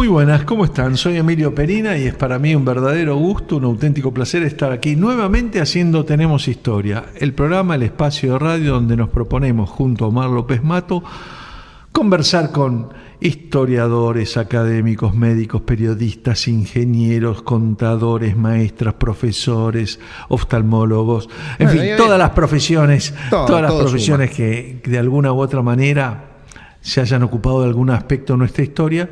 Muy buenas, ¿cómo están? Soy Emilio Perina y es para mí un verdadero gusto, un auténtico placer estar aquí nuevamente haciendo Tenemos Historia, el programa, el espacio de radio donde nos proponemos junto a Omar López Mato conversar con historiadores, académicos, médicos, periodistas, ingenieros, contadores, maestras, profesores, oftalmólogos, en fin, todas las profesiones, todas las profesiones que de alguna u otra manera se hayan ocupado de algún aspecto de nuestra historia.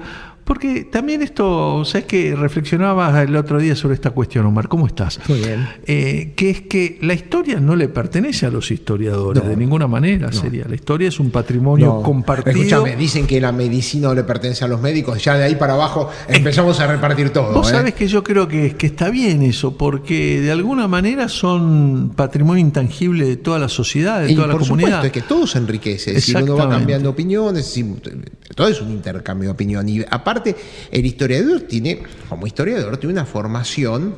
Porque también esto, ¿sabes qué? Reflexionaba el otro día sobre esta cuestión, Omar. ¿Cómo estás? Muy bien. Que es que la historia no le pertenece a los historiadores, de ninguna manera sería. La historia es un patrimonio compartido. Escúchame, dicen que la medicina no le pertenece a los médicos, ya de ahí para abajo empezamos a repartir todo. Vos sabés que yo creo que está bien eso, porque de alguna manera son patrimonio intangible de toda la sociedad, de toda la comunidad. Por supuesto, es que todo se enriquece, es decir, uno va cambiando opiniones, todo es un intercambio de opinión. Y aparte, el historiador tiene una formación,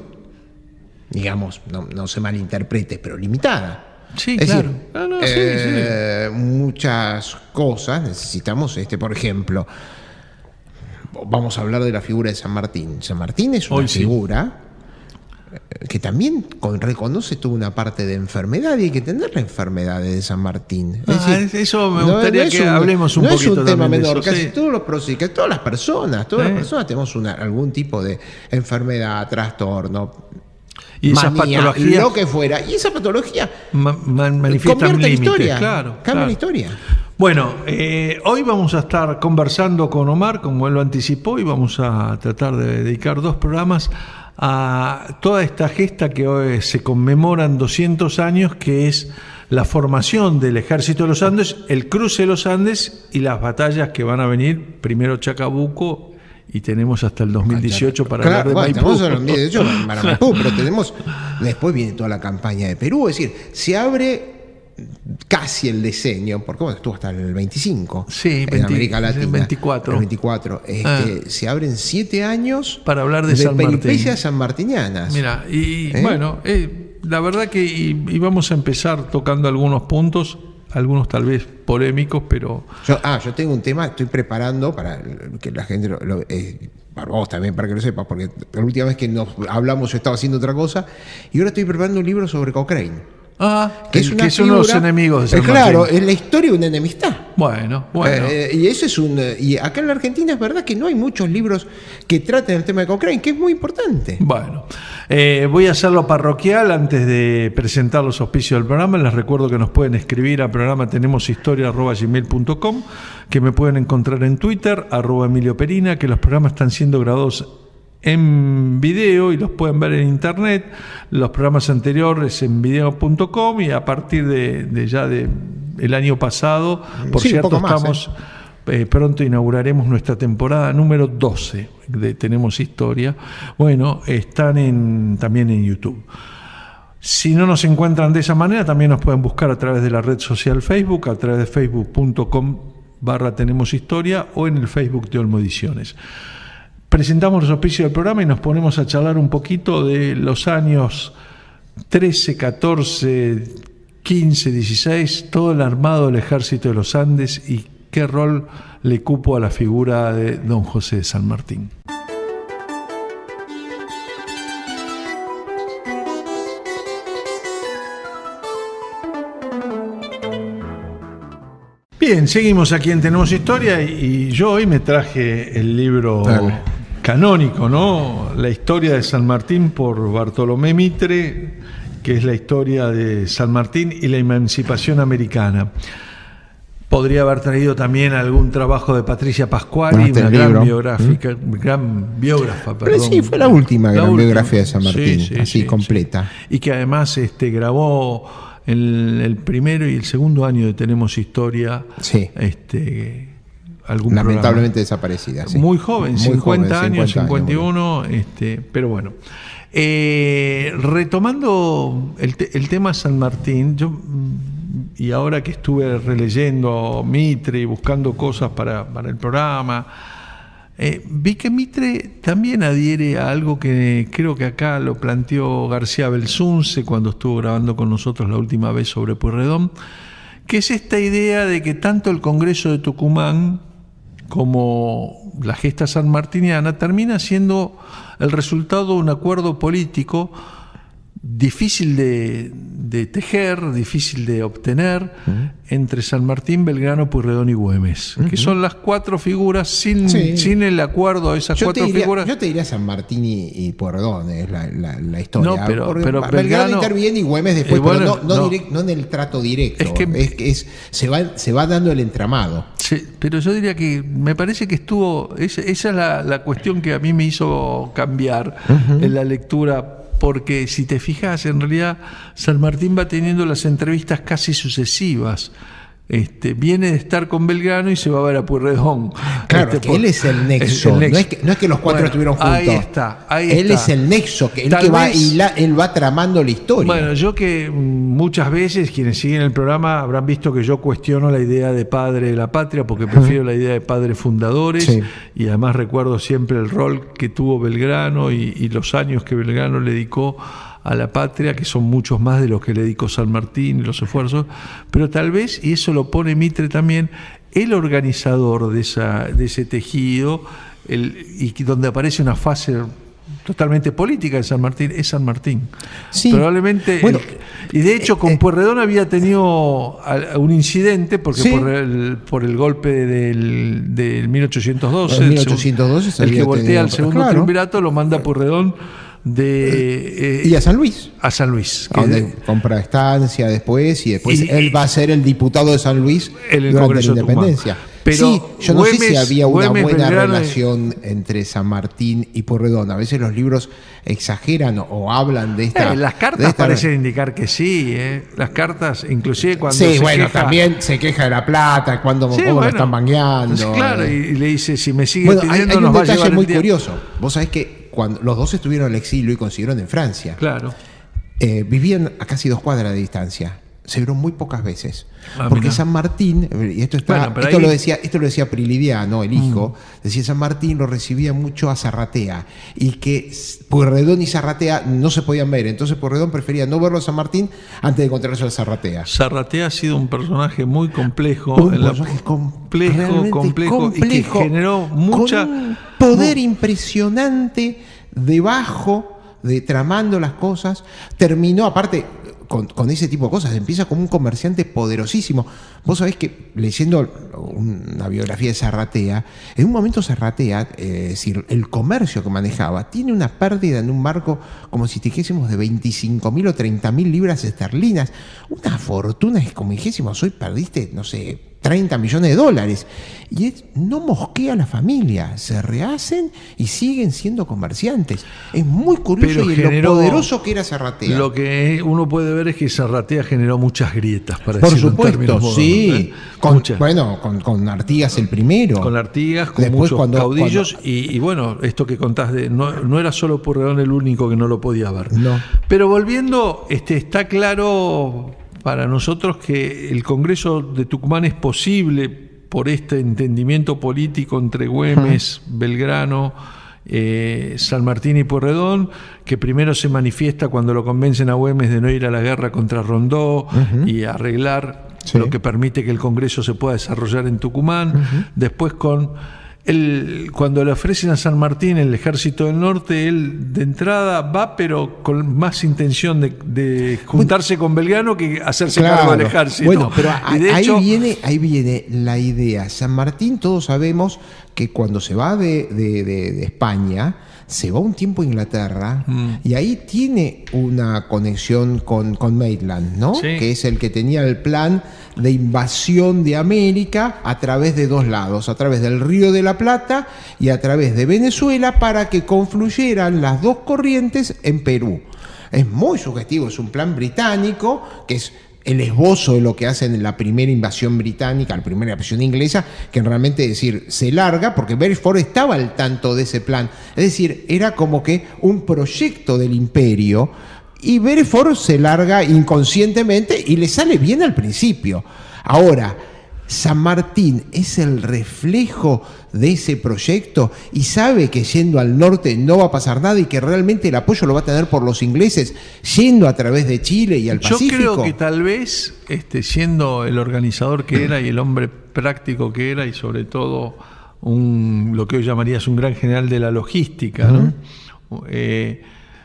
digamos, no se malinterprete, pero limitada. Sí, es claro. decir, muchas cosas necesitamos, por ejemplo, vamos a hablar de la figura de San Martín. San Martín es una figura que también reconoce toda una parte de enfermedad y hay que entender la enfermedad de San Martín. Es decir, eso me gustaría que hablemos un poquito. No es un tema menor, eso, casi todos los procesos, todas las personas tenemos algún tipo de enfermedad, trastorno, y esas patologías, lo que fuera, y esa patología manifiestan límites, cambia la historia. Bueno, hoy vamos a estar conversando con Omar, como él lo anticipó, y vamos a tratar de dedicar 2 programas a toda esta gesta que hoy se conmemoran 200 años, que es la formación del Ejército de los Andes, el cruce de los Andes y las batallas que van a venir, primero Chacabuco, y tenemos hasta el 2018 para hablar de Maipú. Tenemos el 2018 para Maipú, pero después viene toda la campaña de Perú, es decir, se abre casi el diseño, porque estuvo hasta el 25 en América Latina. El 24. Se abren 7 años para hablar de San Martín. Peripecias sanmartinianas. Mira, bueno, la verdad que vamos a empezar tocando algunos puntos, algunos tal vez polémicos, pero... Yo tengo un tema, estoy preparando para que la gente para vos también, para que lo sepas, porque la última vez que nos hablamos yo estaba haciendo otra cosa, y ahora estoy preparando un libro sobre Cochrane. Que son los enemigos de San Martín. Claro, es la historia de una enemistad. Bueno. Y eso es y acá en la Argentina es verdad que no hay muchos libros que traten el tema de Cochrane, que es muy importante. Bueno, voy a hacerlo parroquial antes de presentar los auspicios del programa. Les recuerdo que nos pueden escribir al programa tenemoshistoria@gmail.com, que me pueden encontrar en Twitter, @Emilio Perina, que los programas están siendo grabados en video y los pueden ver en internet, los programas anteriores en video.com, y a partir de el año pasado, por cierto, estamos pronto inauguraremos nuestra temporada número 12 de Tenemos Historia. Bueno, están también en YouTube. Si no nos encuentran de esa manera, también nos pueden buscar a través de la red social Facebook, a través de facebook.com/Tenemos Historia, o en el Facebook de Olmo Ediciones. Presentamos los auspicios del programa y nos ponemos a charlar un poquito de los años 13, 14, 15, 16, todo el armado del Ejército de los Andes y qué rol le cupo a la figura de don José de San Martín. Bien, seguimos aquí en Tenemos Historia y yo hoy me traje el libro canónico, ¿no? La historia de San Martín por Bartolomé Mitre, que es la historia de San Martín y la emancipación americana. Podría haber traído también algún trabajo de Patricia Pasquali, una gran biógrafa. Pero sí, fue la última biografía de San Martín, completa. Sí. Y que además grabó el primero y el segundo año de Tenemos Historia. Sí. Lamentablemente programa desaparecida. Sí. Muy joven, 50 años, 51, pero bueno. Retomando el tema San Martín, y ahora que estuve releyendo Mitre y buscando cosas para el programa, vi que Mitre también adhiere a algo que creo que acá lo planteó García Belsunce cuando estuvo grabando con nosotros la última vez sobre Pueyrredón, que es esta idea de que tanto el Congreso de Tucumán como la gesta sanmartiniana, termina siendo el resultado de un acuerdo político difícil de tejer, difícil de obtener, entre San Martín, Belgrano, Pueyrredón y Güemes, que son las cuatro figuras sin el acuerdo de esas figuras. Yo te diría San Martín y Pueyrredón, es la historia. No, pero Belgrano interviene y Güemes después, bueno, pero no en el trato directo. Se va dando el entramado. Sí, pero yo diría que me parece que esa es la cuestión que a mí me hizo cambiar en la lectura. Porque si te fijas, en realidad San Martín va teniendo las entrevistas casi sucesivas. Viene de estar con Belgrano y se va a ver a Pueyrredón. Claro, que él es el nexo. No es que los cuatro estuvieron juntos. Ahí está. Él es el nexo, él va tramando la historia. Bueno, yo que muchas veces, quienes siguen el programa habrán visto que yo cuestiono la idea de padre de la patria, porque prefiero la idea de padres fundadores, y además recuerdo siempre el rol que tuvo Belgrano y los años que Belgrano le dedicó a la patria, que son muchos más de los que le dedicó San Martín y los esfuerzos, pero tal vez, y eso lo pone Mitre también, el organizador de ese tejido, y donde aparece una fase totalmente política de San Martín, es San Martín. Sí. Probablemente, y de hecho con Pueyrredón había tenido un incidente, porque por el golpe del 1812, el que voltea al segundo triunvirato lo manda a Pueyrredón y a San Luis. A San Luis. Donde compra estancia después y él va a ser el diputado de San Luis durante Congreso la independencia. Pero yo no sé si había una buena relación entre San Martín y Pueyrredón. A veces los libros exageran o hablan de esta... las cartas parecen indicar que sí. Las cartas, inclusive cuando también se queja de la plata, cómo lo están mangueando. Claro, y le dice, si me sigue pidiendo, hay nos va a llevar el detalle muy curioso. Vos sabés que cuando los dos estuvieron en el exilio y consiguieron en Francia, vivían a casi 2 cuadras de distancia. Se vieron muy pocas veces. Porque mirá. San Martín, y esto lo decía Prilidiano, el hijo, decía San Martín lo recibía mucho a Zarratea, y que Pueyrredón y Zarratea no se podían ver. Entonces Pueyrredón prefería no verlo a San Martín antes de encontrarse a Zarratea. Zarratea ha sido un personaje muy complejo. Complejo, y que generó mucha... Con un poder impresionante debajo, tramando las cosas. Terminó, aparte... Con ese tipo de cosas, empieza como un comerciante poderosísimo. Vos sabés que, leyendo una biografía de Zarratea, en un momento Zarratea, es decir, el comercio que manejaba, tiene una pérdida en un barco, como si dijésemos, de 25.000 o 30.000 libras esterlinas. Una fortuna, es como dijésemos, hoy perdiste, no sé, 30 millones de dólares. Y no mosquea a la familia, se rehacen y siguen siendo comerciantes. Es muy curioso lo poderoso que era Zarratea. Lo que uno puede ver es que Zarratea generó muchas grietas, para por decirlo supuesto, en términos modernos, sí. Con Artigas el primero. Con Artigas, con después, muchos caudillos. Y bueno, esto que contás, no era solo Pueyrredón el único que no lo podía ver. No. Pero volviendo, está claro para nosotros que el Congreso de Tucumán es posible por este entendimiento político entre Güemes, Belgrano, San Martín y Pueyrredón, que primero se manifiesta cuando lo convencen a Güemes de no ir a la guerra contra Rondó y arreglar lo que permite que el Congreso se pueda desarrollar en Tucumán. Después cuando le ofrecen a San Martín el Ejército del Norte, él de entrada va, pero con más intención de juntarse con Belgrano que hacerse cargo del ejército. Bueno, pero ahí viene la idea. San Martín, todos sabemos que cuando se va de España, se va un tiempo a Inglaterra y ahí tiene una conexión con Maitland, ¿no? Sí. Que es el que tenía el plan de invasión de América a través de 2 lados, a través del Río de la Plata y a través de Venezuela, para que confluyeran las 2 corrientes en Perú. Es muy sugestivo, es un plan británico que es el esbozo de lo que hacen en la primera invasión británica, la primera invasión inglesa, que realmente, es decir, se larga, porque Beresford estaba al tanto de ese plan. Es decir, era como que un proyecto del imperio, y Beresford se larga inconscientemente y le sale bien al principio. Ahora, San Martín es el reflejo de ese proyecto y sabe que yendo al norte no va a pasar nada y que realmente el apoyo lo va a tener por los ingleses yendo a través de Chile y al Pacífico. Yo creo que tal vez, siendo el organizador que era y el hombre práctico que era, y sobre todo lo que hoy llamarías un gran general de la logística, ¿no?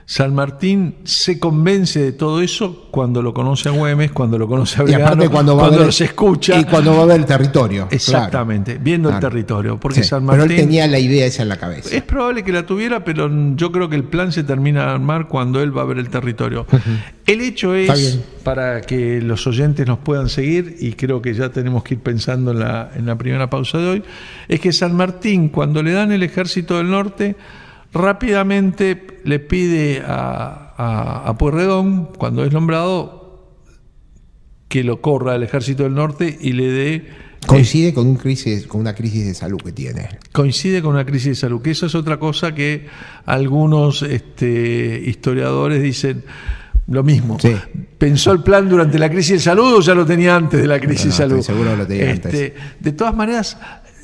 San Martín se convence de todo eso cuando lo conoce a Güemes, cuando lo conoce a Belgrano, cuando los escucha. Y cuando va a ver el territorio. Exactamente, claro. viendo el territorio. Porque San Martín, pero él tenía la idea esa en la cabeza. Es probable que la tuviera, pero yo creo que el plan se termina de armar cuando él va a ver el territorio. El hecho es, para que los oyentes nos puedan seguir, y creo que ya tenemos que ir pensando en la primera pausa de hoy, es que San Martín, cuando le dan el ejército del norte, rápidamente le pide a Pueyrredón, cuando es nombrado, que lo corra al ejército del norte y le dé... Coincide con una crisis de salud que tiene. Coincide con una crisis de salud, que eso es otra cosa que algunos historiadores dicen lo mismo. Sí. ¿Pensó el plan durante la crisis de salud o ya lo tenía antes de la crisis de salud? Seguro lo tenía antes. De todas maneras,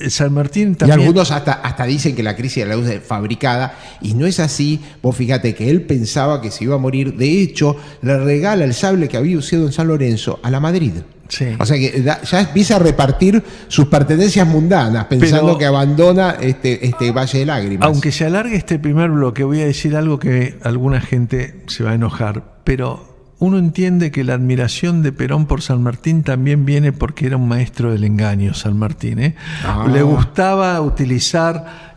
San Martín también... Y algunos hasta dicen que la crisis de la luz es fabricada, y no es así. Vos fíjate que él pensaba que se iba a morir. De hecho, le regala el sable que había usado en San Lorenzo a la Madrid. Sí. O sea que ya empieza a repartir sus pertenencias mundanas, pensando que abandona este Valle de Lágrimas. Aunque se alargue este primer bloque, voy a decir algo que alguna gente se va a enojar, pero uno entiende que la admiración de Perón por San Martín también viene porque era un maestro del engaño, San Martín. Le gustaba utilizar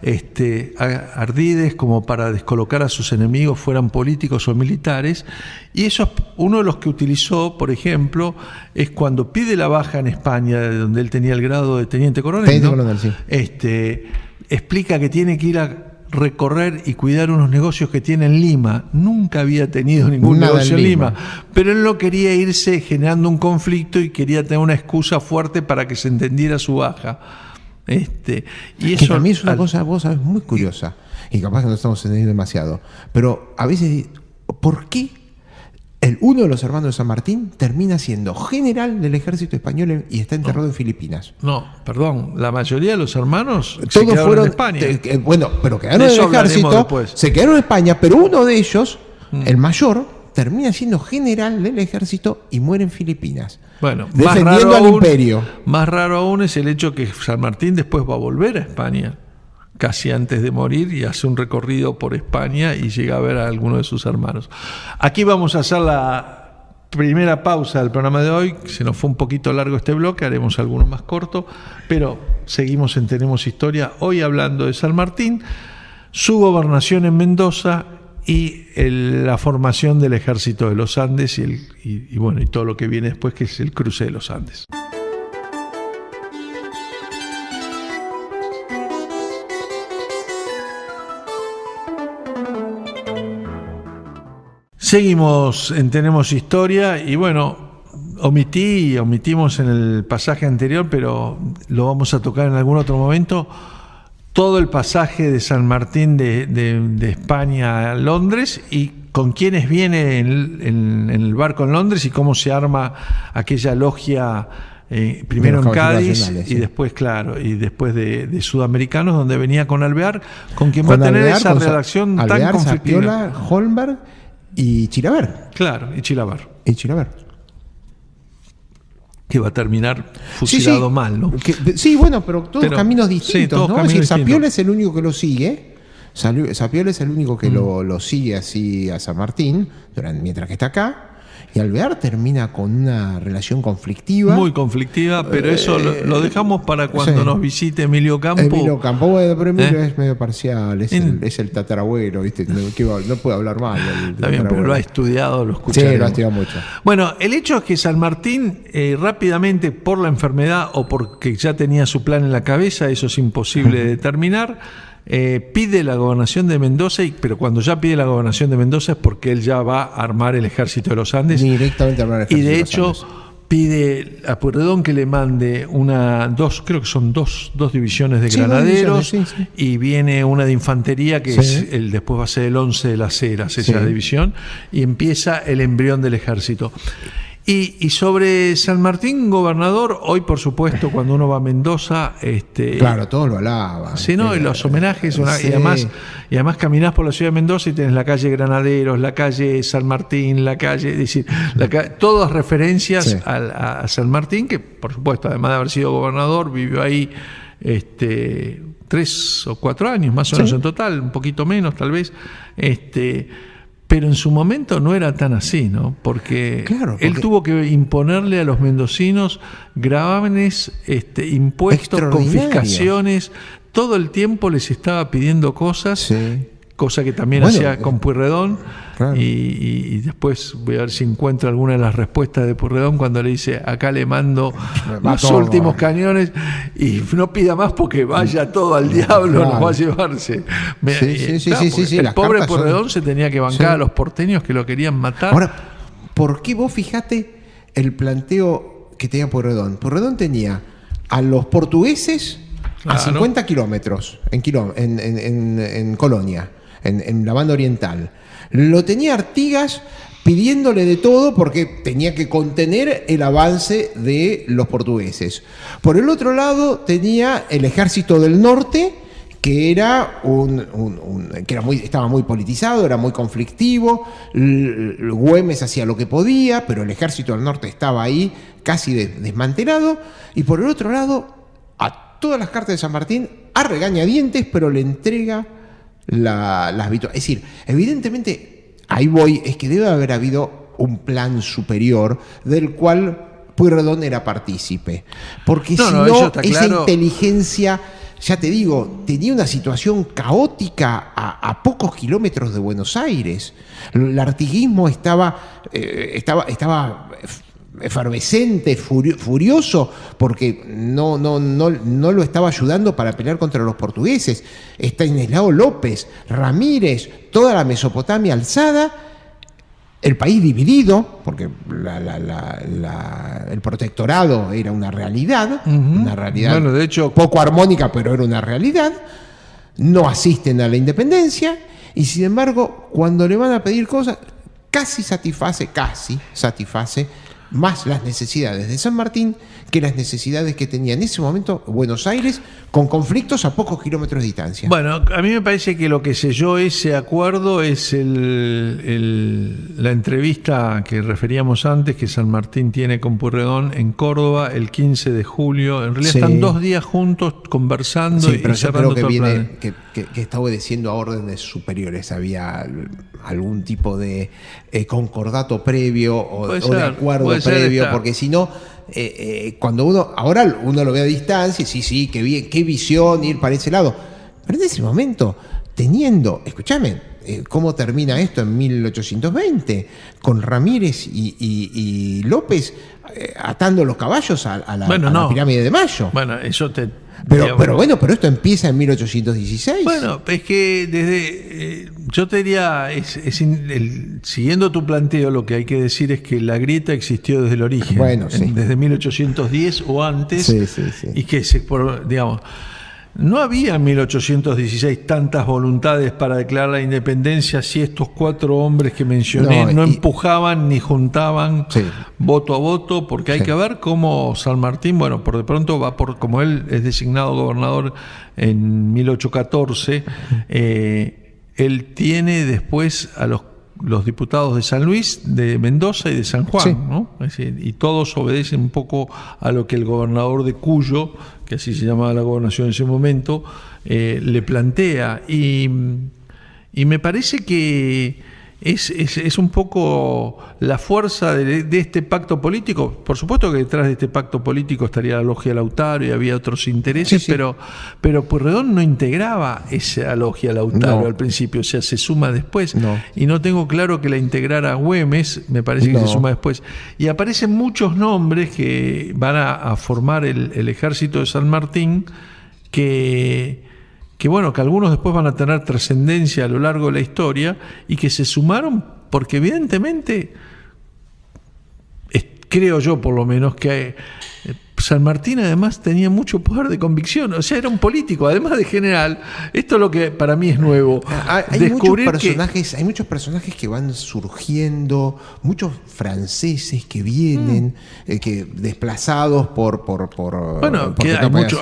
ardides como para descolocar a sus enemigos, fueran políticos o militares, y eso, uno de los que utilizó, por ejemplo, es cuando pide la baja en España, donde él tenía el grado de teniente coronel, sí. Explica que tiene que ir a recorrer y cuidar unos negocios que tiene en Lima. Nunca había tenido ningún negocio en Lima, pero él no quería irse generando un conflicto y quería tener una excusa fuerte para que se entendiera su baja. Y eso, que también es una cosa, vos sabés, muy curiosa, y capaz que no estamos entendiendo demasiado, pero a veces, ¿por qué uno de los hermanos de San Martín termina siendo general del ejército español y está enterrado en Filipinas? No, perdón, la mayoría de los hermanos todos fueron en España. Bueno, pero quedaron en el ejército, se quedaron en España, pero uno de ellos, el mayor, termina siendo general del ejército y muere en Filipinas. Bueno, defendiendo al imperio. Más raro aún es el hecho que San Martín después va a volver a España, casi antes de morir, y hace un recorrido por España y llega a ver a alguno de sus hermanos. Aquí vamos a hacer la primera pausa del programa de hoy. Se nos fue un poquito largo este bloque, haremos alguno más corto, pero seguimos en Tenemos Historia, hoy hablando de San Martín, su gobernación en Mendoza y la formación del ejército de los Andes y todo lo que viene después, que es el cruce de los Andes. Seguimos en Tenemos Historia y omitimos en el pasaje anterior, pero lo vamos a tocar en algún otro momento, todo el pasaje de San Martín de España a Londres y con quienes viene en el barco en Londres y cómo se arma aquella logia, primero en Cádiz y después, y después de Sudamericanos, donde venía con Alvear, con quien va a tener esa redacción tan conflictiva. Zapiola, Holmberg y Chilaver. Claro, y Chilaver. Que va a terminar fusilado mal, ¿no? Pero todos caminos distintos, ¿no? Es decir, Zapiola es el único que lo sigue. Zapiola es el único que lo sigue así a San Martín mientras que está acá. Y Alvear termina con una relación conflictiva. Muy conflictiva, pero eso lo dejamos para cuando nos visite Emilio Campo. Pero Emilio es medio parcial, es el tatarabuelo, ¿viste? No puede hablar mal. Está bien, pero lo ha estudiado, lo escucharemos. Sí, lo ha estudiado mucho. Bueno, el hecho es que San Martín, rápidamente, por la enfermedad o porque ya tenía su plan en la cabeza, eso es imposible de determinar, pide la gobernación de Mendoza, pero cuando ya pide la gobernación de Mendoza es porque él ya va a armar el ejército de los Andes. Directamente a armar el ejército. Y de hecho pide a Pueyrredón que le mande creo que son dos divisiones de granaderos, y viene una de infantería que después va a ser el 11 de las Heras, esa división, y empieza el embrión del ejército. Y sobre San Martín, gobernador, hoy por supuesto cuando uno va a Mendoza... claro, todos lo alaban. Sí, ¿no? Y los homenajes, y además caminás por la ciudad de Mendoza y tenés la calle Granaderos, la calle San Martín, la calle... Es decir, todas referencias a San Martín, que por supuesto, además de haber sido gobernador, vivió ahí 3 o 4 años más o menos en total, un poquito menos tal vez, pero en su momento no era tan así, ¿no? Porque él tuvo que imponerle a los mendocinos gravámenes, impuestos, confiscaciones, todo el tiempo les estaba pidiendo cosas, cosa que también hacía con Pueyrredón, y después voy a ver si encuentro alguna de las respuestas de Pueyrredón cuando le dice, acá le mando los últimos cañones y no pida más porque vaya todo al diablo, nos va a llevarse. El pobre Pueyrredón se tenía que bancar a los porteños que lo querían matar. Ahora, ¿por qué vos fijate el planteo que tenía Pueyrredón? Pueyrredón tenía a los portugueses a 50 kilómetros en Colonia, en la banda oriental. Lo tenía Artigas pidiéndole de todo porque tenía que contener el avance de los portugueses. Por el otro lado tenía el ejército del norte, que era estaba muy politizado, era muy conflictivo. Güemes hacía lo que podía, pero el ejército del norte estaba ahí casi desmantelado. Y por el otro lado, a todas las cartas de San Martín, a regañadientes, pero le entrega las victorias. Es decir, evidentemente, ahí voy, es que debe haber habido un plan superior del cual Pueyrredón era partícipe. Porque esa inteligencia, ya te digo, tenía una situación caótica a pocos kilómetros de Buenos Aires. El artiguismo estaba efervescente, furioso, porque no lo estaba ayudando para pelear contra los portugueses. Estanislao López, Ramírez, toda la Mesopotamia alzada, el país dividido, porque el protectorado era una realidad, bueno, de hecho, poco armónica, pero era una realidad. No asisten a la independencia, y sin embargo, cuando le van a pedir cosas, casi satisface más las necesidades de San Martín que las necesidades que tenía en ese momento Buenos Aires, con conflictos a pocos kilómetros de distancia. Bueno, a mí me parece que lo que selló ese acuerdo es la entrevista que referíamos antes, que San Martín tiene con Pueyrredón en Córdoba el 15 de julio. En realidad están 2 días juntos conversando y cerrando todo el plan. Que está obedeciendo a órdenes superiores. Había algún tipo de concordato previo o de acuerdo previo, porque si no, cuando ahora uno lo ve a distancia, sí, qué bien, qué visión ir para ese lado. Pero en ese momento, escúchame, cómo termina esto en 1820, con Ramírez y López atando los caballos a la pirámide de Mayo. Bueno, eso Pero esto empieza en 1816. Bueno, es que yo te diría, siguiendo tu planteo, lo que hay que decir es que la grieta existió desde el origen, desde 1810 o antes, y que no había en 1816 tantas voluntades para declarar la independencia si estos 4 hombres que mencioné no empujaban ni juntaban voto a voto, porque hay que ver cómo San Martín, por de pronto como él es designado gobernador en 1814, él tiene después a los diputados de San Luis, de Mendoza y de San Juan, ¿no? Es decir, y todos obedecen un poco a lo que el gobernador de Cuyo, que así se llamaba la gobernación en ese momento, le plantea. Y me parece que es un poco la fuerza de este pacto político. Por supuesto que detrás de este pacto político estaría la logia Lautaro y había otros intereses, pero Pueyrredón no integraba esa logia Lautaro al principio, o sea, se suma después. Y no tengo claro que la integrara Güemes, me parece que se suma después. Y aparecen muchos nombres que van a formar el ejército de San Martín, que algunos después van a tener trascendencia a lo largo de la historia y que se sumaron porque evidentemente, creo yo por lo menos, que San Martín además tenía mucho poder de convicción, o sea, era un político, además de general. Esto es lo que para mí es nuevo. Hay muchos personajes que van surgiendo, muchos franceses que vienen, que desplazados por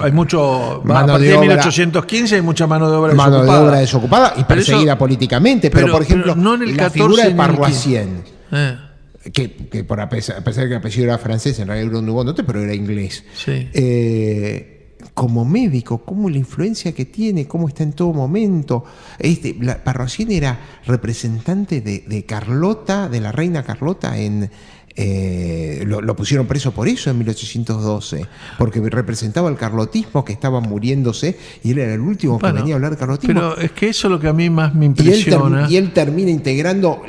hay mucho mano de obra. 1815 hay mucha mano de obra desocupada y perseguida políticamente, pero por ejemplo, no en el la 14, figura de Paroissien. Que a pesar de que el apellido era francés, en realidad era un hugonote, pero era inglés. como médico, cómo la influencia que tiene, cómo está en todo momento. Parrocín era representante de Carlota, de la reina Carlota lo pusieron preso por eso en 1812, porque representaba el carlotismo que estaba muriéndose y él era el último que venía a hablar de carlotismo. Pero es que eso es lo que a mí más me impresiona. Y él termina integrando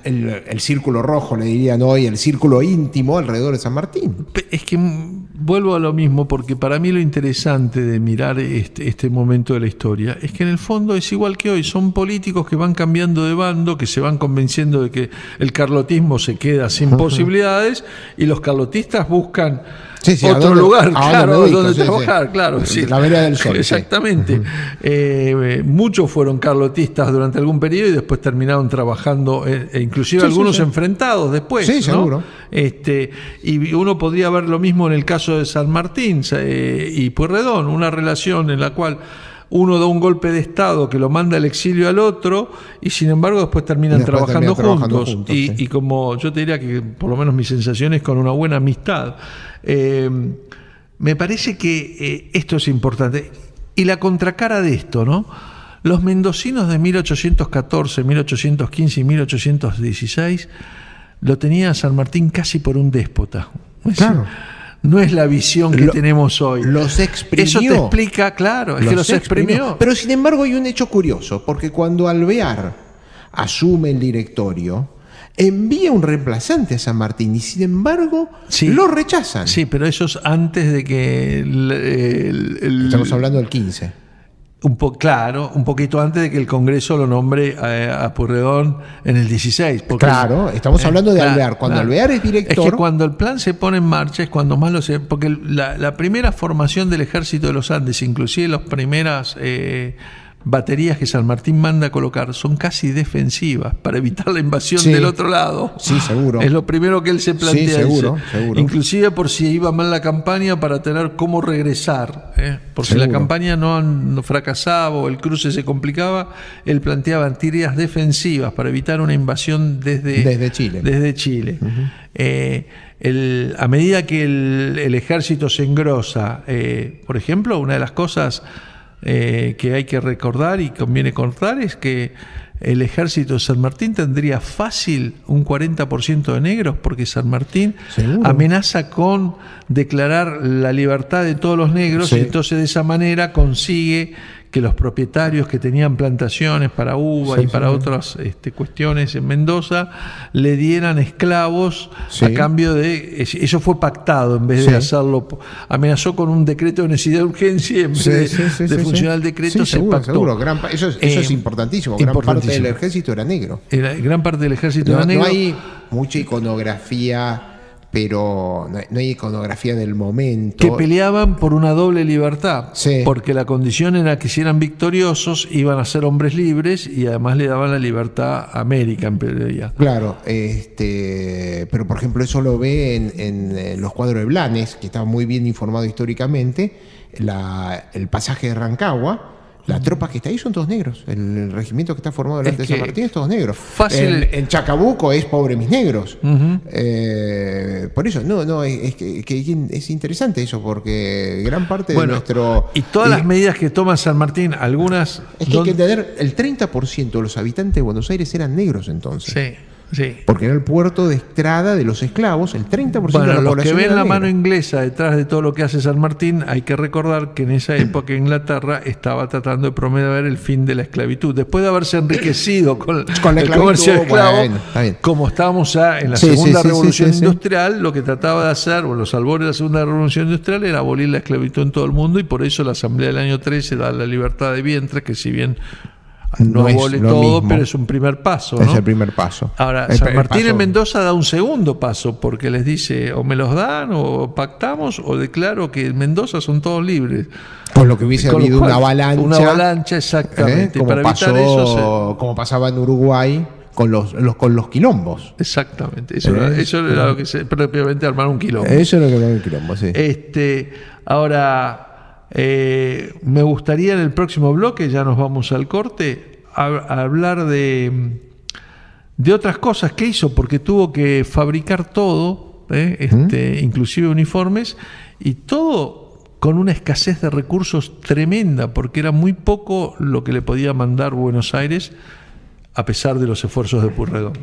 el círculo rojo, le dirían hoy, el círculo íntimo alrededor de San Martín. Es que vuelvo a lo mismo, porque para mí lo interesante de mirar este momento de la historia es que en el fondo es igual que hoy, son políticos que van cambiando de bando, que se van convenciendo de que el carlotismo se queda sin posibilidades y los carlotistas buscan otro lugar, claro, donde trabajar, claro. Sí. La vereda del sol. Exactamente. Muchos fueron carlotistas durante algún periodo y después terminaron trabajando, inclusive algunos enfrentados después. Sí, ¿no? seguro. Y uno podría ver lo mismo en el caso de San Martín y Pueyrredón, una relación en la cual uno da un golpe de Estado que lo manda al exilio al otro y sin embargo después terminan trabajando juntos. Y como yo te diría que por lo menos mi sensación es con una buena amistad. Me parece que esto es importante. Y la contracara de esto, ¿no? Los mendocinos de 1814, 1815 y 1816 lo tenía San Martín casi por un déspota. Claro. No es la visión que tenemos hoy. Los exprimió. Eso te explica, claro, es que los exprimió. Pero sin embargo hay un hecho curioso, porque cuando Alvear asume el directorio, envía un reemplazante a San Martín y sin embargo lo rechazan. Sí, pero eso es antes de que... Estamos hablando del 15. Un poquito antes de que el Congreso lo nombre a Pueyrredón en el 16. Porque, claro, estamos hablando de Alvear. Cuando Alvear es director... Es que cuando el plan se pone en marcha es cuando más lo se... Porque la primera formación del Ejército de los Andes, inclusive las primeras baterías que San Martín manda a colocar, son casi defensivas para evitar la invasión del otro lado. Sí, seguro. Es lo primero que él se plantea. Sí, seguro. Inclusive por si iba mal la campaña, para tener cómo regresar. Por si la campaña no fracasaba o el cruce se complicaba, él planteaba tiras defensivas para evitar una invasión desde Chile. A medida que el ejército se engrosa, por ejemplo, una de las cosas que hay que recordar y conviene contar es que el ejército de San Martín tendría fácil un 40% de negros, porque San Martín amenaza con declarar la libertad de todos los negros y entonces de esa manera consigue que los propietarios que tenían plantaciones para uva y para otras cuestiones en Mendoza le dieran esclavos a cambio de... Eso fue pactado en vez de hacerlo... Amenazó con un decreto de necesidad de urgencia y en vez de funcionar el decreto se pactó. Seguro. Eso es importantísimo. Gran parte del ejército era negro. Gran parte del ejército era negro. No hay mucha iconografía... pero no hay iconografía del momento. Que peleaban por una doble libertad, porque la condición era que si eran victoriosos iban a ser hombres libres y además le daban la libertad a América en teoría. Claro, pero por ejemplo eso lo ve en los cuadros de Blanes, que estaba muy bien informado históricamente, el pasaje de Rancagua. La tropa que está ahí son todos negros. El regimiento que está formado delante de San Martín es todos negros. En Chacabuco es pobre mis negros. Por eso, es interesante eso, porque gran parte de nuestro... Y todas las medidas que toma San Martín, algunas... Es que hay que entender, el 30% de los habitantes de Buenos Aires eran negros entonces. Sí. Porque era el puerto de entrada de los esclavos, el 30% de la población. Los que ven la mano inglesa detrás de todo lo que hace San Martín, hay que recordar que en esa época Inglaterra estaba tratando de promover el fin de la esclavitud. Después de haberse enriquecido con el comercio de esclavos, como estábamos ya en la segunda revolución industrial, lo que trataba de hacer, o los albores de la segunda revolución industrial, era abolir la esclavitud en todo el mundo, y por eso la Asamblea del año 13 da la libertad de vientre, que si bien no abole todo, mismo, pero es un primer paso, ¿no? Es el primer paso. Ahora, San Martín en Mendoza da un segundo paso, porque les dice, o me los dan, o pactamos, o declaro que en Mendoza son todos libres. Con lo que hubiese habido una avalancha. Una avalancha, exactamente. Como, como pasaba en Uruguay con los quilombos. Exactamente. Eso era lo que propiamente armar un quilombo. Eso era lo que armar un quilombo, sí. Ahora... me gustaría en el próximo bloque, ya nos vamos al corte, a hablar de otras cosas que hizo, porque tuvo que fabricar todo, inclusive uniformes, y todo con una escasez de recursos tremenda, porque era muy poco lo que le podía mandar Buenos Aires, a pesar de los esfuerzos de Pueyrredón.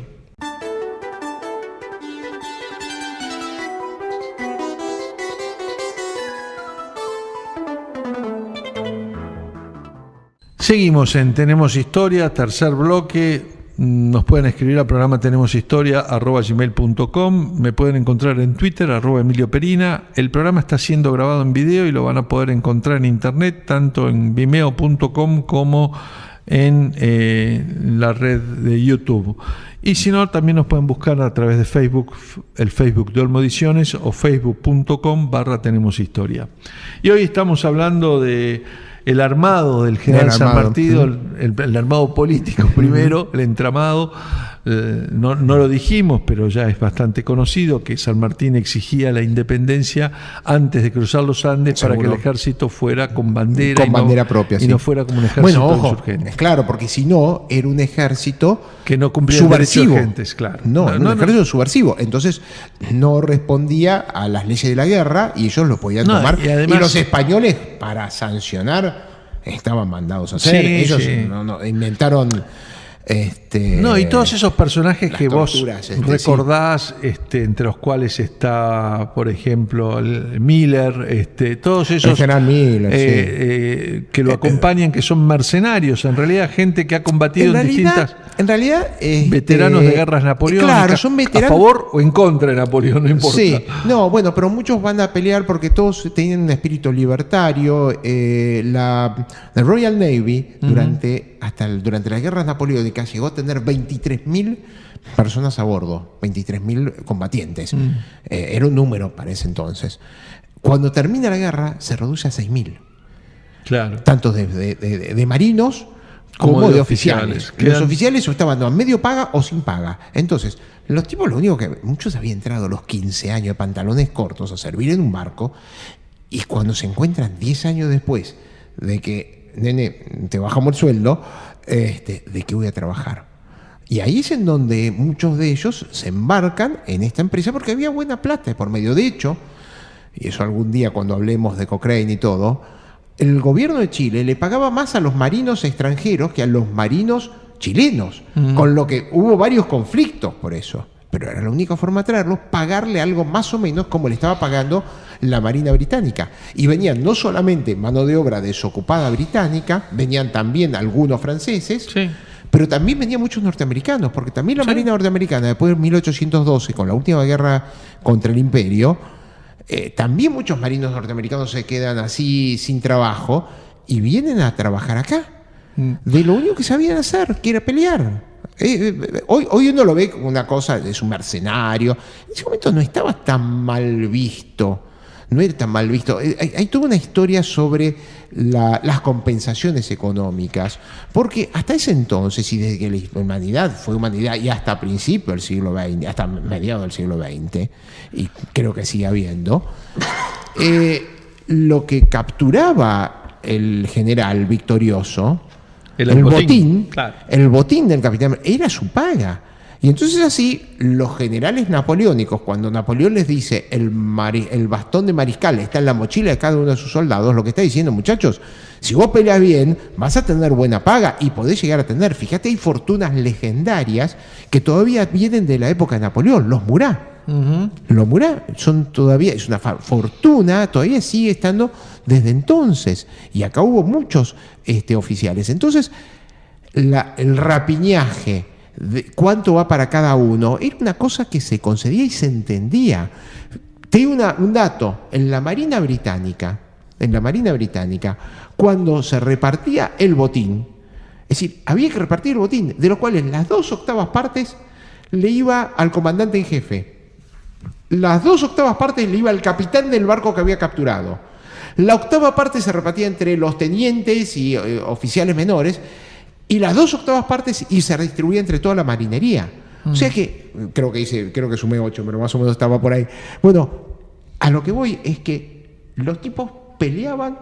Seguimos en Tenemos Historia, tercer bloque. Nos pueden escribir al programa tenemoshistoria@gmail.com. Me pueden encontrar en Twitter, @Emilio Perina. El programa está siendo grabado en video y lo van a poder encontrar en internet, tanto en vimeo.com como en la red de YouTube. Y si no, también nos pueden buscar a través de Facebook, el Facebook de Olmo Ediciones o facebook.com/Tenemos Historia. Y hoy estamos hablando de el armado del general San Martín, el armado político primero, el entramado. No lo dijimos, pero ya es bastante conocido que San Martín exigía la independencia antes de cruzar los Andes. ¿Seguro? Para que el ejército fuera con bandera, bandera propia, y no fuera como un ejército insurgente. Claro, porque si no, era un ejército que no cumplía subversivo. Derechos, claro. No, un ejército subversivo. Entonces no respondía a las leyes de la guerra y ellos lo podían tomar. Y los españoles, para sancionar, estaban mandados a hacer. Ellos inventaron... y todos esos personajes que vos recordás, entre los cuales está, por ejemplo, el Miller, todos esos el general Miller, que lo acompañan, que son mercenarios, en realidad gente que ha combatido en distintas... En realidad, veteranos de guerras napoleónicas, claro, son veteranos, a favor o en contra de Napoleón, no importa. Sí, pero muchos van a pelear porque todos tenían un espíritu libertario. La Royal Navy, durante las guerras napoleónicas, llegó a tener 23.000 personas a bordo, 23.000 combatientes. Era un número para ese entonces. Cuando termina la guerra, se reduce a 6.000. Claro. Tanto de marinos como de oficiales. Los oficiales estaban a medio paga o sin paga. Entonces, los tipos, lo único que... Muchos habían entrado a los 15 años de pantalones cortos a servir en un barco, y cuando se encuentran 10 años después de que, nene, te bajamos el sueldo, ¿de qué voy a trabajar? Y ahí es en donde muchos de ellos se embarcan en esta empresa porque había buena plata por medio. De hecho, y eso algún día cuando hablemos de Cochrane y todo, el gobierno de Chile le pagaba más a los marinos extranjeros que a los marinos chilenos, con lo que hubo varios conflictos por eso. Pero era la única forma de traerlos, pagarle algo más o menos como le estaba pagando la Marina Británica. Y venían no solamente mano de obra desocupada británica, venían también algunos franceses, pero también venían muchos norteamericanos, porque también la Marina norteamericana, después de 1812, con la última guerra contra el Imperio, también muchos marinos norteamericanos se quedan así sin trabajo y vienen a trabajar acá, de lo único que sabían hacer, que era pelear. Hoy uno lo ve como una cosa, es un mercenario. En ese momento no estaba tan mal visto, no era tan mal visto. Hay toda una historia sobre las compensaciones económicas, porque hasta ese entonces, y desde que la humanidad fue humanidad, y hasta principios del siglo XX, hasta mediados del siglo XX, y creo que sigue habiendo, lo que capturaba el general victorioso, el botín, claro, el botín del capitán, era su paga. Y entonces así, los generales napoleónicos, cuando Napoleón les dice el bastón de mariscal está en la mochila de cada uno de sus soldados, lo que está diciendo, muchachos, si vos peleas bien, vas a tener buena paga y podés llegar a tener. Fíjate, hay fortunas legendarias que todavía vienen de la época de Napoleón, los Murat. Los Murat son todavía, es una fortuna, todavía sigue estando desde entonces. Y acá hubo muchos oficiales. Entonces, el rapiñaje de cuánto va para cada uno era una cosa que se concedía y se entendía. Te digo un dato: en la Marina Británica, cuando se repartía el botín, es decir, había que repartir el botín, de los cuales las 2/8 partes le iba al comandante en jefe, las 2/8 partes le iba al capitán del barco que había capturado, la 1/8 parte se repartía entre los tenientes y oficiales menores, y las 2/8 partes y se redistribuía entre toda la marinería. O sea que, creo que sumé 8, pero más o menos estaba por ahí. Bueno, a lo que voy es que los tipos peleaban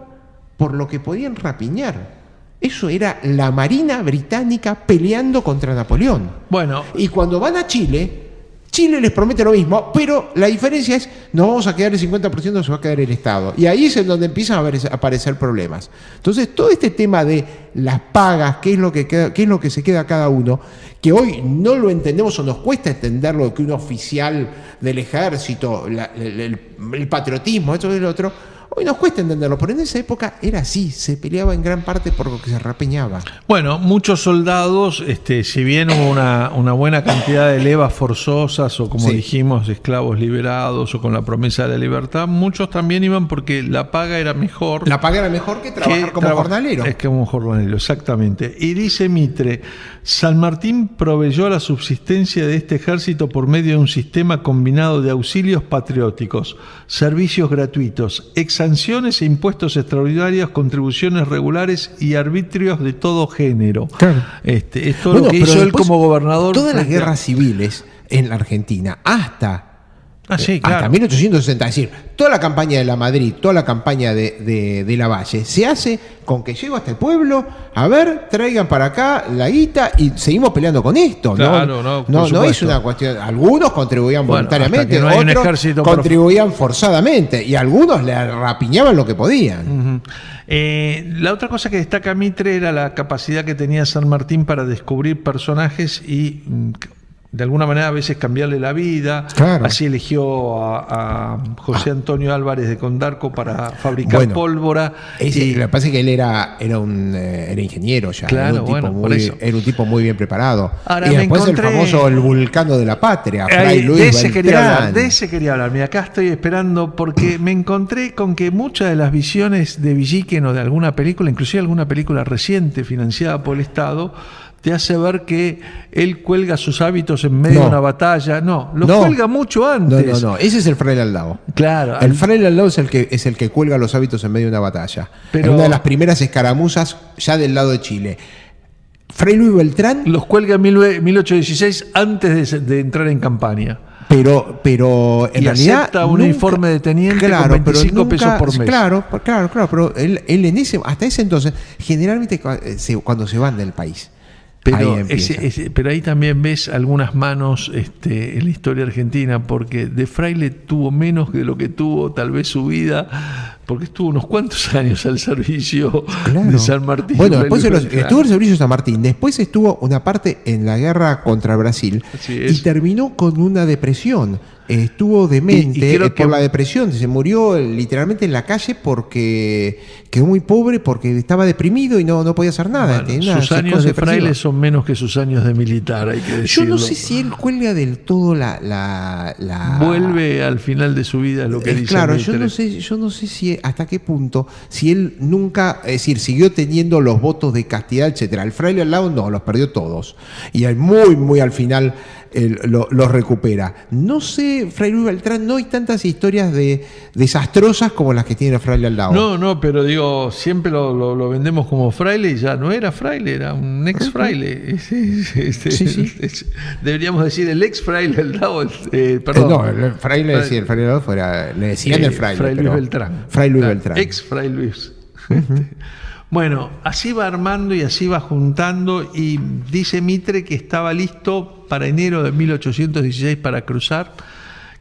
por lo que podían rapiñar. Eso era la Marina Británica peleando contra Napoleón. Bueno, y cuando van a Chile, Chile les promete lo mismo, pero la diferencia es, nos vamos a quedar el 50%, se va a quedar el Estado. Y ahí es en donde empiezan a aparecer problemas. Entonces, todo este tema de las pagas, qué es lo que se queda cada uno, que hoy no lo entendemos o nos cuesta entenderlo, que un oficial del ejército, el patriotismo, esto y lo otro, hoy nos cuesta entenderlo, pero en esa época era así, se peleaba en gran parte por lo que se repeñaba. Bueno, muchos soldados, si bien hubo una buena cantidad de levas forzosas o como dijimos, esclavos liberados o con la promesa de la libertad, muchos también iban porque la paga era mejor. La paga era mejor que trabajar como jornalero. Es como jornalero, exactamente. Y dice Mitre, San Martín proveyó la subsistencia de este ejército por medio de un sistema combinado de auxilios patrióticos, servicios gratuitos, sanciones e impuestos extraordinarios, contribuciones regulares y arbitrios de todo género. Claro. Esto es lo que hizo él como gobernador. Todas las guerras civiles en la Argentina, hasta 1860, es decir, toda la campaña de la Madrid, toda la campaña de Lavalle, se hace con que llego hasta el pueblo, a ver, traigan para acá la guita y seguimos peleando con esto. Claro, no es una cuestión. Algunos contribuían voluntariamente, no otros contribuían forzadamente y algunos le rapiñaban lo que podían. La otra cosa que destaca Mitre era la capacidad que tenía San Martín para descubrir personajes y de alguna manera a veces cambiarle la vida. Claro. Así eligió a José Antonio Álvarez de Condarco para fabricar pólvora. Lo que pasa es que él era ingeniero ya. Claro, era un tipo muy bien preparado. Ahora, y después el famoso el Vulcano de la Patria, Fray Luis Beltrán. De ese quería hablar. Mira, acá estoy esperando porque me encontré con que muchas de las visiones de Villiquen o de alguna película, inclusive alguna película reciente financiada por el Estado, te hace ver que él cuelga sus hábitos en medio de una batalla. Cuelga mucho antes. No. Ese es el fraile Aldao. Claro. El fraile Aldao es el que cuelga los hábitos en medio de una batalla. En una de las primeras escaramuzas ya del lado de Chile. Fray Luis Beltrán los cuelga en 1816 antes de entrar en campaña. Pero en realidad acepta un informe de teniente con 25 pesos por mes. Claro, pero él hasta ese entonces, generalmente cuando se van del país. Pero ahí también ves algunas manos en la historia argentina, porque de fraile tuvo menos de lo que tuvo tal vez su vida, porque estuvo unos cuantos años al servicio de San Martín. Bueno, después estuvo al servicio de San Martín, después estuvo una parte en la guerra contra Brasil y terminó con una depresión. Estuvo demente por la depresión, se murió literalmente en la calle porque quedó muy pobre, porque estaba deprimido y no podía hacer nada. Sus años de fraile son menos que sus años de militar, hay que decirlo. Yo no sé si él cuelga del todo vuelve al final de su vida, es lo que dice. Claro, yo no sé si hasta qué punto, si él nunca, es decir, siguió teniendo los votos de castidad, etcétera. El fraile al lado no, los perdió todos. Y muy al final los recupera. No sé, Fray Luis Beltrán, no hay tantas historias desastrosas como las que tiene el fraile al lado. No, pero digo, siempre lo vendemos como fraile y ya no era fraile, era un ex fraile. Deberíamos decir el ex fraile al lado, perdón. No, el fraile decía, el fraile al lado le decían el fraile. Fray Luis Beltrán. Fray Luis Beltrán. Ex Fray Luis. Bueno, así va armando y así va juntando, y dice Mitre que estaba listo para enero de 1816 para cruzar,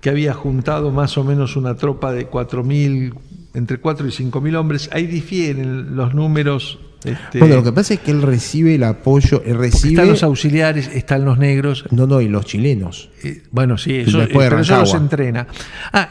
que había juntado más o menos una tropa de 4.000, entre 4 y 5.000 hombres. Ahí difieren los números. Bueno, lo que pasa es que él recibe el apoyo, están los auxiliares, están los negros. No, y los chilenos. Bueno, sí, pero eso los entrena.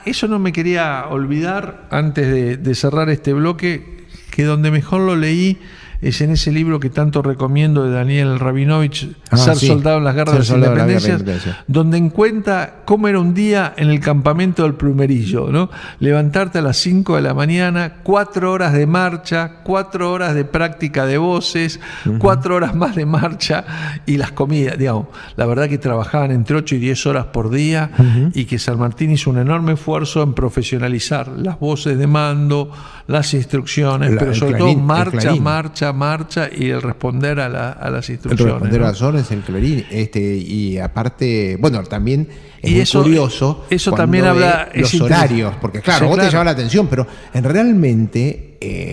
Eso no me quería olvidar antes de cerrar este bloque, que donde mejor lo leí es en ese libro que tanto recomiendo de Daniel Rabinovich, Ser soldado en las guerras de las independencias, donde encuentra cómo era un día en el campamento del Plumerillo, ¿no? Levantarte a las 5 de la mañana, 4 horas de marcha, 4 horas de práctica de voces, 4 horas más de marcha y las comidas, digamos. La verdad que trabajaban entre 8 y 10 horas por día, y que San Martín hizo un enorme esfuerzo en profesionalizar las voces de mando, las instrucciones, pero sobre todo marcha, esa marcha y el responder a las instrucciones. El responder a las órdenes, el clarín. Y aparte, bueno, también es muy curioso. Eso también habla los horarios, porque claro, vos te llama la atención, pero realmente.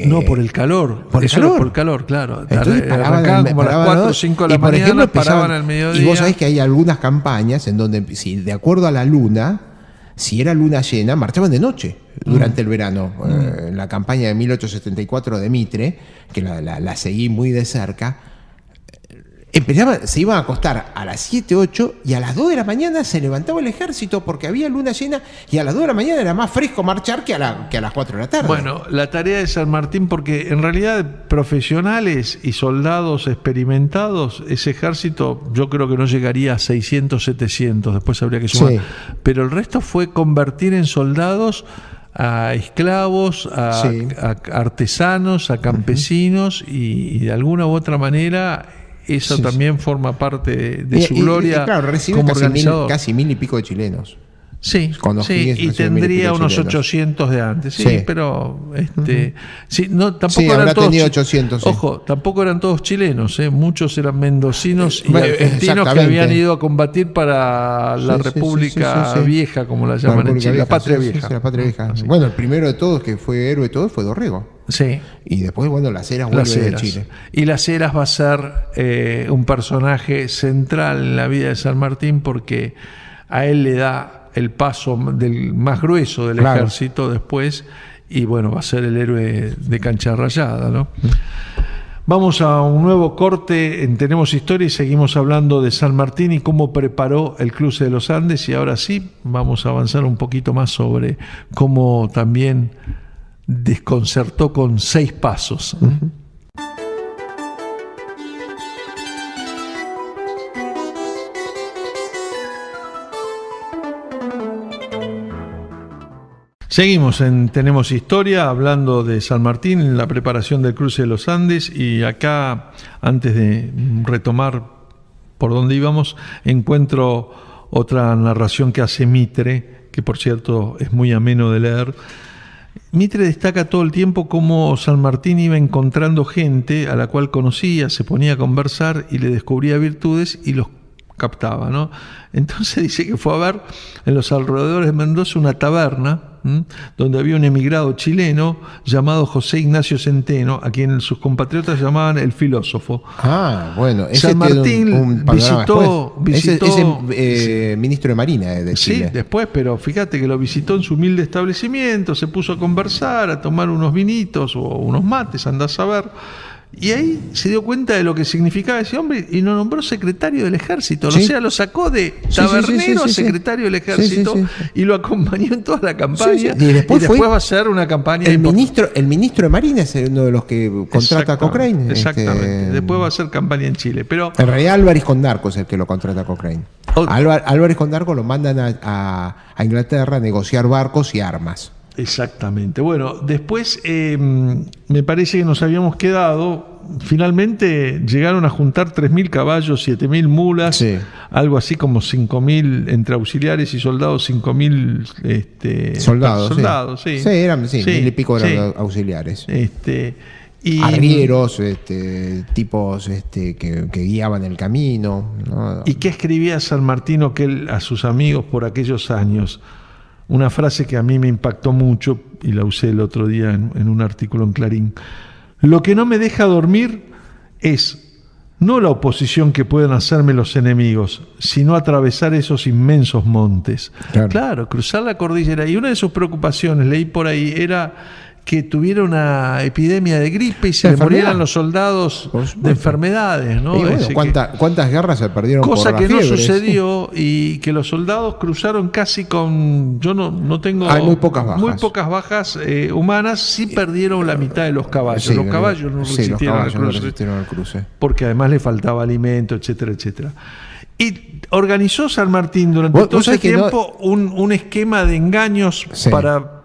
No, por el calor. Por el calor, claro. Entonces paraban como a las 4 o 5 de la mañana, ejemplo, paraban al mediodía. Y vos sabés que hay algunas campañas en donde, si de acuerdo a la luna, si era luna llena, marchaban de noche durante el verano. La campaña de 1874 de Mitre, que la seguí muy de cerca, se iban a acostar a las 7, 8 y a las 2 de la mañana se levantaba el ejército porque había luna llena y a las 2 de la mañana era más fresco marchar que a las 4 de la tarde. Bueno, la tarea de San Martín, porque en realidad profesionales y soldados experimentados, ese ejército yo creo que no llegaría a 600, 700, después habría que sumar. Sí. Pero el resto fue convertir en soldados a esclavos, a artesanos, a campesinos y de alguna u otra manera eso también forma parte de su gloria. Claro, recibe casi 1000 y pico de chilenos. Sí, y tendría unos 800 de antes, pero tampoco eran todos 800, ojo, tampoco eran todos chilenos, muchos eran mendocinos y argentinos que habían ido a combatir para la República Vieja, como la llaman en Chile, la Patria Vieja. La Patria Vieja. Bueno, el primero de todos que fue héroe de todos fue Dorrego. Sí. Y después, Las Heras vuelve de Chile. Y Las Heras va a ser un personaje central en la vida de San Martín porque a él le da el paso del más grueso del ejército después y va a ser el héroe de cancha rayada, ¿no? Vamos a un nuevo corte en Tenemos Historia y seguimos hablando de San Martín y cómo preparó el cruce de los Andes y ahora sí vamos a avanzar un poquito más sobre cómo también desconcertó con 6 pasos. Seguimos en Tenemos Historia hablando de San Martín en la preparación del cruce de los Andes y acá, antes de retomar por dónde íbamos, encuentro otra narración que hace Mitre, que por cierto es muy ameno de leer. Mitre destaca todo el tiempo cómo San Martín iba encontrando gente a la cual conocía, se ponía a conversar y le descubría virtudes y los captaba, ¿no? Entonces dice que fue a ver en los alrededores de Mendoza una taberna donde había un emigrado chileno llamado José Ignacio Centeno, a quien sus compatriotas llamaban el filósofo. Bueno, ese San Martín visitó ese ministro de Marina de Chile. Sí, después, pero fíjate que lo visitó en su humilde establecimiento, se puso a conversar, a tomar unos vinitos o unos mates, andá a saber. Y ahí se dio cuenta de lo que significaba ese hombre y lo nombró secretario del ejército. O sea, lo sacó de tabernero a secretario del ejército y lo acompañó en toda la campaña. Y después va a ser una campaña. El ministro de Marina es uno de los que contrata a Cochrane. Exactamente. Después va a ser campaña en Chile. Pero en realidad Álvarez Condarco es el que lo contrata a Cochrane. Álvarez Condarco lo mandan a Inglaterra a negociar barcos y armas. Exactamente. Bueno, después me parece que nos habíamos quedado, finalmente llegaron a juntar 3.000 caballos, 7.000 mulas, algo así como 5.000 entre auxiliares y soldados, 5.000 soldados. Sí, eran 1.000 y pico auxiliares. Y arrieros, tipos que guiaban el camino, ¿no? ¿Y qué escribía San Martín a sus amigos por aquellos años? Una frase que a mí me impactó mucho y la usé el otro día en un artículo en Clarín. Lo que no me deja dormir es no la oposición que pueden hacerme los enemigos, sino atravesar esos inmensos montes. Claro, cruzar la cordillera. Y una de sus preocupaciones, leí por ahí, era que tuviera una epidemia de gripe y se le murieran los soldados de enfermedades, ¿no? ¿Cuántas guerras se perdieron por la fiebre? Cosa que no sucedió y que los soldados cruzaron casi con... Yo no tengo... Hay muy pocas bajas. Muy pocas bajas humanas, sí perdieron la mitad de los caballos. Los caballos no resistieron al cruce. Porque además le faltaba alimento, etcétera, etcétera. Y organizó San Martín durante todo ese tiempo un esquema de engaños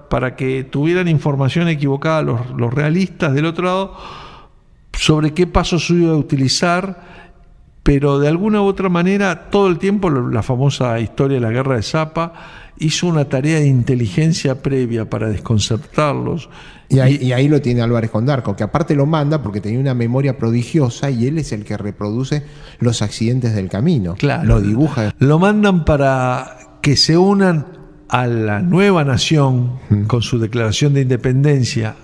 para que tuvieran información equivocada los realistas del otro lado sobre qué pasos iba a utilizar pero de alguna u otra manera, todo el tiempo, la famosa historia de la guerra de Zapa, hizo una tarea de inteligencia previa para desconcertarlos. Y ahí lo tiene Álvarez Condarco, que aparte lo manda porque tenía una memoria prodigiosa y él es el que reproduce los accidentes del camino. Claro, lo dibuja. Lo mandan para que se unan a la nueva nación con su declaración de independencia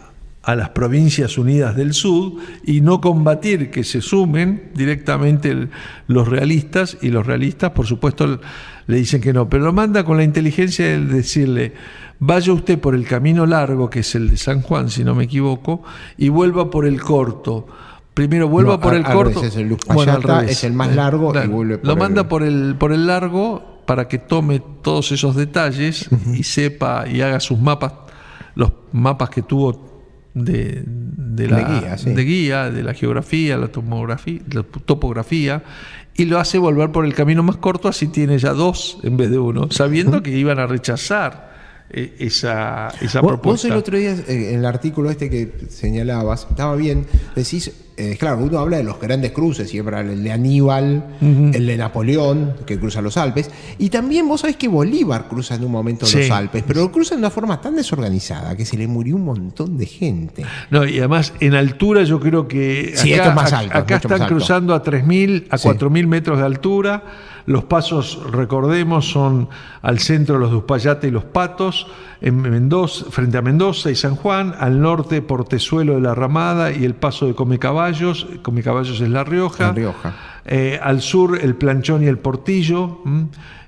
a las Provincias Unidas del Sur y no combatir, que se sumen directamente los realistas, y los realistas por supuesto le dicen que no, pero lo manda con la inteligencia de decirle: vaya usted por el camino largo, que es el de San Juan, si no me equivoco, y vuelva por el corto. Primero vuelva por el corto. Es el Uspallata, es el más largo, claro, y vuelve por lo manda por el largo para que tome todos esos detalles y sepa y haga sus mapas, los mapas que tuvo de guía, de la geografía, la topografía, y lo hace volver por el camino más corto, así tiene ya dos en vez de uno, sabiendo que iban a rechazar esa propuesta. Vos el otro día, en el artículo este que señalabas, estaba bien, decís, claro, uno habla de los grandes cruces, siempre el de Aníbal, el de Napoleón, que cruza los Alpes, y también vos sabés que Bolívar cruza en un momento los Alpes, pero lo cruza de una forma tan desorganizada que se le murió un montón de gente. No, y además en altura yo creo que acá, esto es más alto, acá están cruzando a 3.000, a 4.000 metros de altura. Los pasos, recordemos, son al centro los de Uspallata y Los Patos, en Mendoza, frente a Mendoza y San Juan, al norte Portezuelo de la Ramada y el paso de Comecaballos. Comecaballos es La Rioja. Al sur el Planchón y el Portillo.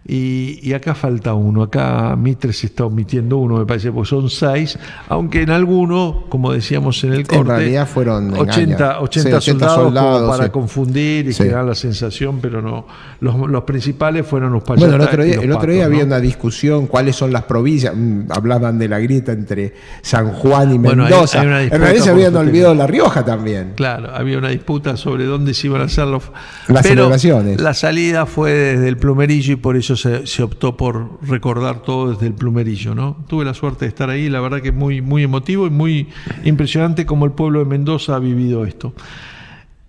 Y acá falta uno, acá Mitre se está omitiendo uno, me parece, porque son 6, aunque en alguno, como decíamos en el corte, en realidad fueron 80 soldados para confundir y generar la sensación, pero no, los principales fueron Uspallata. Bueno, el otro día había una discusión, cuáles son las provincias, hablaban de la grieta entre San Juan y Mendoza. Hay en realidad se habían olvidado La Rioja también. Claro, había una disputa sobre dónde se iban a hacer las celebraciones. La salida fue desde el Plumerillo y por eso se optó por recordar todo desde el Plumerillo, ¿no? Tuve la suerte de estar ahí, la verdad que muy, muy emotivo y muy impresionante cómo el pueblo de Mendoza ha vivido esto.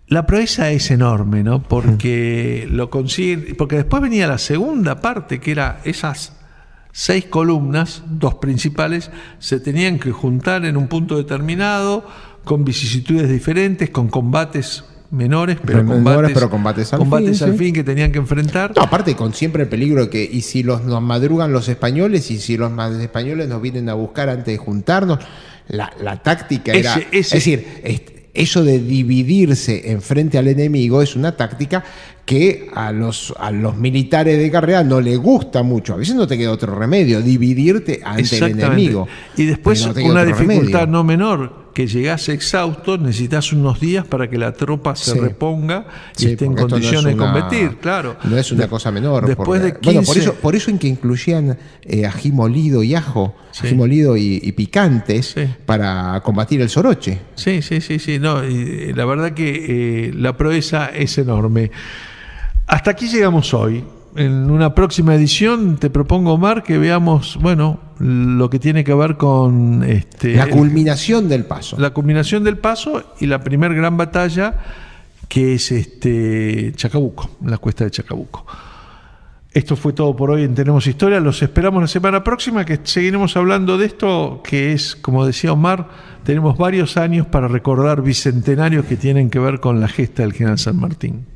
La proeza es enorme, ¿no? Porque lo consiguen, porque después venía la segunda parte, que era esas 6 columnas, 2 principales, se tenían que juntar en un punto determinado, con vicisitudes diferentes, con combates menores, pero combates al fin que tenían que enfrentar. No, aparte con siempre el peligro de que, y si nos madrugan los españoles, y si los españoles nos vienen a buscar antes de juntarnos, la táctica era... Es decir, eso de dividirse en frente al enemigo es una táctica que a los militares de carrera no les gusta mucho. A veces no te queda otro remedio, dividirte ante el enemigo. Y después una dificultad no menor, que llegás exhausto, necesitas unos días para que la tropa se reponga y esté en condiciones de combatir, claro. No es una cosa menor. Después de 15... Bueno, por eso en que incluían ají molido y ajo, ají molido y picantes para combatir el soroche. Sí. No, y la verdad que la proeza es enorme. Hasta aquí llegamos hoy. En una próxima edición te propongo, Omar, que veamos, lo que tiene que ver con la culminación del Paso. La culminación del Paso y la primer gran batalla, que es Chacabuco, la cuesta de Chacabuco. Esto fue todo por hoy en Tenemos Historia. Los esperamos la semana próxima, que seguiremos hablando de esto, que es, como decía Omar, tenemos varios años para recordar bicentenarios que tienen que ver con la gesta del general San Martín.